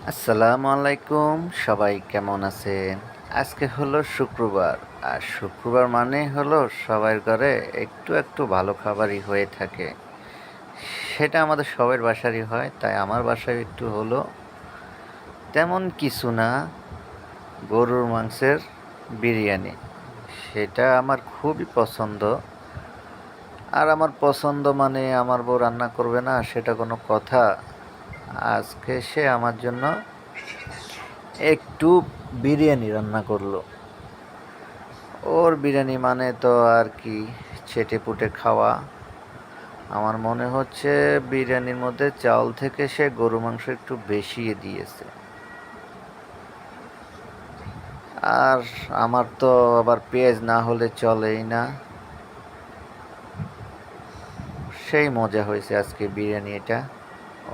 আসসালামু আলাইকুম, সবাই কেমন আছেন? আজকে হলো শুক্রবার। আর শুক্রবার মানে হলো সবার ঘরে একটু একটু ভালো খাবারই হয়ে থাকে। সেটা আমাদের সবার বাসারই হয়, তাই আমার বাসায় একটু হলো। তেমন কিছু না, গরুর মাংসের বিরিয়ানি। সেটা আমার খুবই পছন্দ। আর আমার পছন্দ মানে আমার বউ রান্না করবে না সেটা কোনো কথা? আজকে সে আমার জন্য একটু বিরিয়ানি রান্না করলো। ওর বিরিয়ানি মানে তো আর কি চেটেপুটে খাওয়া। আমার মনে হচ্ছে বিরিয়ানির মধ্যে চাল থেকে সে গরু মাংস একটু বেশি দিয়েছে। আর আমার তো আবার পেঁয়াজ না হলে চলেই না। সেই মজা হয়েছে আজকে বিরিয়ানিটা।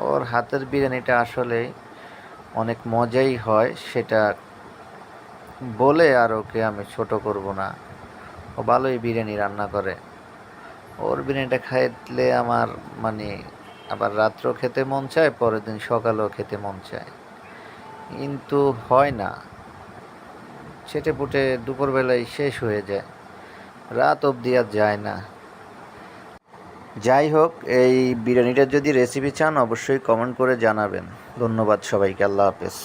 ওর হাতের বিরিয়ানিটা আসলে অনেক মজাই হয়, সেটা বলে আর ওকে আমি ছোট করব না। ও ভালোই বিরিয়ানি রান্না করে। ওর বিরিয়ানিটা খাইলে আমার মানে আবার রাত্রেও খেতে মন চায়, পরের দিন সকালেও খেতে মন চায়। কিন্তু হয় না, ছেটেপুটে দুপুরবেলায় শেষ হয়ে যায়, রাত অবধি আর যায় না। যাই হোক, এই বিরিয়ানিটার যদি রেসিপি চান অবশ্যই কমেন্ট করে জানাবেন। ধন্যবাদ সবাইকে, আল্লাহ হাফেজ।